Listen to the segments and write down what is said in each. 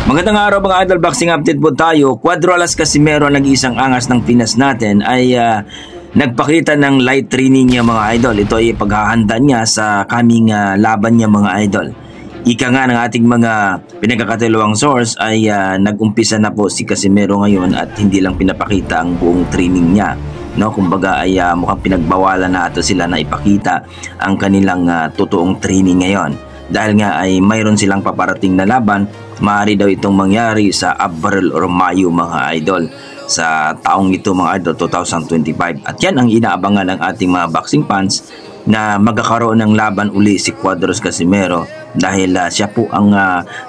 Magandang araw mga idol, boxing update po tayo. Cuadro Alas Casimero, nag-iisang angas ng Pinas natin, ay nagpakita ng light training niya mga idol. Ito ay paghahanda niya sa kaming laban niya mga idol. Ika nga ng ating mga pinagkakatiluang source ay nag-umpisa na po si Casimero ngayon at hindi lang pinapakita ang buong training niya. No, kumbaga ay mukhang pinagbawalan na ito sila na ipakita ang kanilang totoong training ngayon. Dahil nga ay mayroon silang paparating na laban, maaari daw itong mangyari sa Abril or Mayo mga idol, sa taong ito mga idol 2025. At yan ang inaabangan ng ating mga boxing fans, na magkakaroon ng laban uli si Cuadros Casimero dahil siya po ang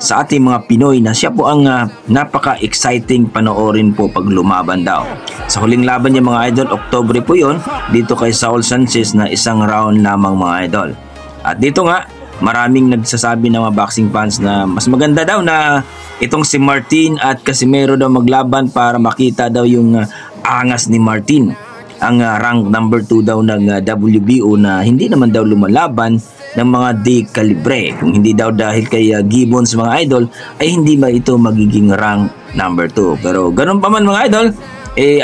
sa ating mga Pinoy na siya po ang napaka-exciting panoorin po pag lumaban daw. Sa huling laban niya mga idol, Oktubre po yon, dito kay Saul Sanchez na isang round lamang mga idol. At dito nga, maraming nagsasabi ng mga boxing fans na mas maganda daw na itong si Martin at Casimero daw maglaban para makita daw yung angas ni Martin. Ang rank number 2 daw ng WBO na hindi naman daw lumalaban ng mga D calibre. Kung hindi daw dahil kay Gibbons mga idol, ay hindi ba ito magiging rank number 2. Pero ganun pa man mga idol,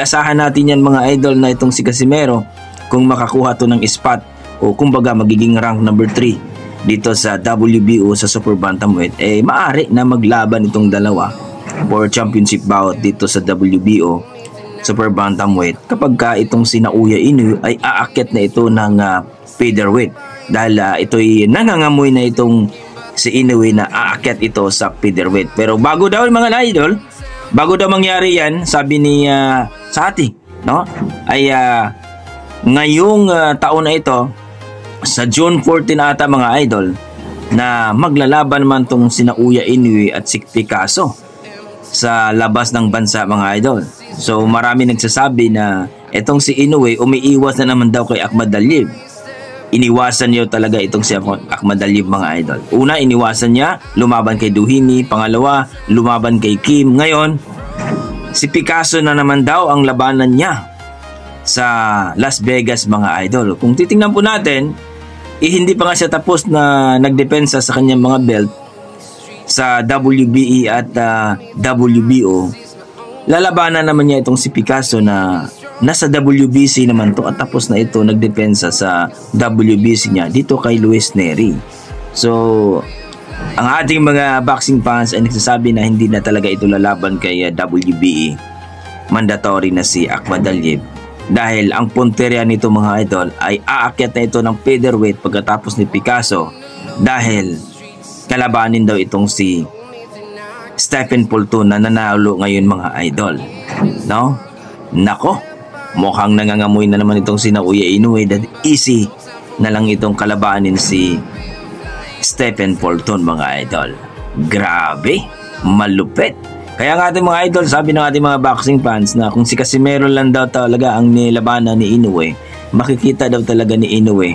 asahan natin yan mga idol na itong si Casimero, kung makakuha to ng spot o kumbaga magiging rank number 3 dito sa WBO sa Super Bantamweight, maaari na maglaban itong dalawa for championship bout dito sa WBO Super Bantamweight kapag itong si Naoya Inoue ay aakyat na ito ng featherweight, dahil ito'y nangangamoy na itong si Inoue na aakyat ito sa featherweight. Pero bago daw mga idol, bago daw mangyari yan, sabi ni Sati, no, ay ngayong taon na ito, sa June 14 ata mga idol, na maglalaban man tong si Naoya Inoue at si Picasso sa labas ng bansa mga idol. So marami nagsasabi na itong si Inoue umiiwas na naman daw kay Akhmadaliev. Iniwasan niyo talaga itong si Akhmadaliev mga idol. Una, iniwasan niya, lumaban kay Duhini. Pangalawa, lumaban kay Kim. Ngayon, si Picasso na naman daw ang labanan niya sa Las Vegas mga idol. Kung titingnan po natin, hindi pa nga siya tapos na nagdepensa sa kanyang mga belt sa WBE at WBO. Lalabanan naman niya itong si Picasso na nasa WBC naman to, at tapos na ito nagdepensa sa WBC niya dito kay Luis Nery. So ang ating mga boxing fans ay nagsasabi na hindi na talaga ito lalaban kay WBE. Mandatory na si Akhmadaliev, dahil ang punteriya nito mga idol ay aakyat na ito ng featherweight pagkatapos ni Picasso, dahil kalabanin daw itong si Stephen Fulton na nanalo ngayon mga idol. No? Nako, mukhang nangangamoy na naman itong si Naoya Inoue that easy na lang itong kalabanin si Stephen Fulton mga idol. Grabe, malupit. Kaya nga ating mga idol, sabi ng ating mga boxing fans na kung si Casimero lang daw talaga ang nilabanan ni Inoue, makikita daw talaga ni Inoue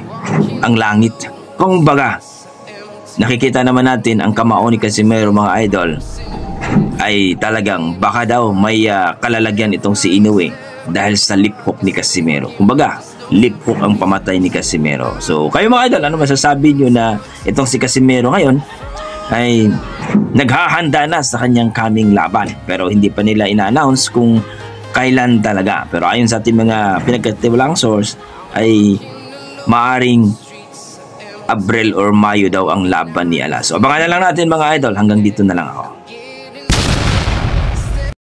ang langit. Kung baga, nakikita naman natin ang kamao ni Casimero mga idol ay talagang baka daw may kalalagyan itong si Inoue dahil sa lip hook ni Casimero. Kumbaga, lip hook ang pamatay ni Casimero. So kayo mga idol, ano masasabi nyo na itong si Casimero ngayon ay naghahanda na sa kanyang coming laban, pero hindi pa nila ina-announce kung kailan talaga. Pero ayon sa ating mga pinagkatiwalang source ay maaring Abril or Mayo daw ang laban ni Alas. So abangan na lang natin mga idol, hanggang dito na lang ako.